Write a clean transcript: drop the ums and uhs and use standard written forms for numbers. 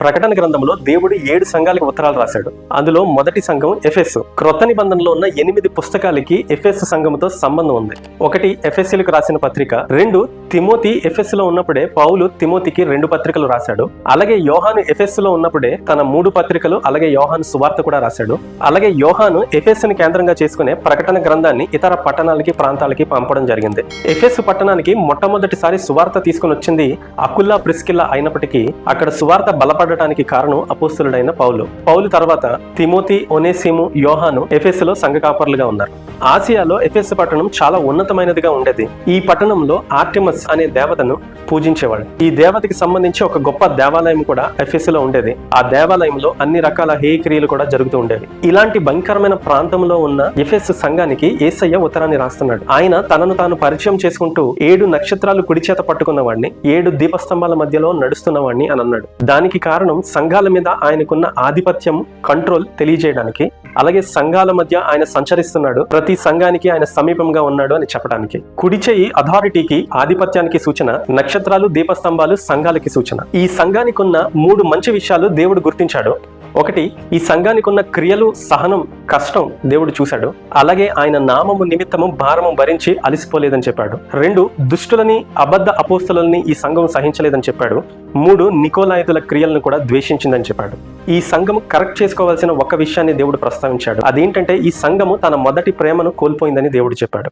ప్రకటన గ్రంథంలో దేవుడు 7 సంఘాలకు ఉత్తరాలు రాశాడు. అందులో మొదటి సంఘం ఎఫెసు. క్రొత్త నిబంధనలో ఉన్న 8 పుస్తకాలకి ఎఫెసు సంఘంతో సంబంధం ఉంది. 1 ఎఫెసీలకు రాసిన పత్రిక, 2 తిమోతి ఎఫెసులో ఉన్నప్పుడే పౌలు తిమోతికి 2 పత్రికలు రాశాడు. అలాగే యోహాను ఎఫెసులో ఉన్నప్పుడే తన 3 పత్రికలు, అలాగే యోహాను సువార్త కూడా రాశాడు. అలాగే యోహాను ఎఫెసుని కేంద్రంగా చేసుకునే ప్రకటన గ్రంథాన్ని ఇతర పట్టణాలకి, ప్రాంతాలకి పంపడం జరిగింది. ఎఫెసు పట్టణానికి మొట్టమొదటిసారి సువార్త తీసుకుని వచ్చింది అకుల్లా, ప్రిస్కిల్లా అయినప్పటికీ అక్కడ సువార్త బలపడటానికి కారణం అపోస్తలుడైన పౌలు తర్వాత తిమోతి, ఒనేసిము, యోహాను ఎఫెసులో సంఘ కాపరులుగా ఉన్నారు. ఆసియాలో ఎఫెసు పట్టణం చాలా ఉన్నతమైనదిగా ఉండేది. ఈ పట్టణంలో ఆర్టెమస్ అనే దేవతను పూజించేవాడు. ఈ దేవతకి సంబంధించి ఒక గొప్ప దేవాలయం కూడా ఎఫెసులో ఉండేది. ఆ దేవాలయంలో అన్ని రకాల హేయ క్రియలు కూడా జరుగుతూ ఉండేవి. ఇలాంటి భయంకరమైన ప్రాంతంలో ఉన్న ఎఫెసు సంఘానికి యేసయ్య ఉత్తరాన్ని రాస్తున్నాడు. ఆయన తనను తాను పరిచయం చేసుకుంటూ 7 నక్షత్రాలు కుడి చేత పట్టుకున్న వాడిని, 7 దీపస్తంభాల మధ్యలో నడుస్తున్న వాడిని అని అన్నాడు. దానికి కారణం సంఘాల మీద ఆయనకున్న ఆధిపత్యం, కంట్రోల్ తెలియజేయడానికి, అలాగే సంఘాల మధ్య ఆయన సంచరిస్తున్నాడు, ప్రతి సంఘానికి ఆయన సమీపంగా ఉన్నాడు అని చెప్పడానికి. కుడి చేయి అథారిటీకి, ఆధిపత్యానికి సూచన, నక్షత్రాలు, దీపస్తంభాలు సంఘాలకి సూచన. ఈ సంఘానికి ఉన్న 3 మంచి విషయాలు దేవుడు గుర్తించాడు. 1, ఈ సంఘానికి ఉన్న క్రియలు, సహనం, కష్టం దేవుడు చూశాడు. అలాగే ఆయన నామము నిమిత్తము భారము భరించి అలిసిపోలేదని చెప్పాడు. 2, దుష్టులని, అబద్ధ అపోస్తలుల్ని ఈ సంఘం సహించలేదని చెప్పాడు. 3, నికోలాయితుల క్రియలను కూడా ద్వేషించిందని చెప్పాడు. ఈ సంఘము కరెక్ట్ చేసుకోవాల్సిన ఒక విషయాన్ని దేవుడు ప్రస్తావించాడు. అదేంటంటే ఈ సంఘము తన మొదటి ప్రేమను కోల్పోయిందని దేవుడు చెప్పాడు.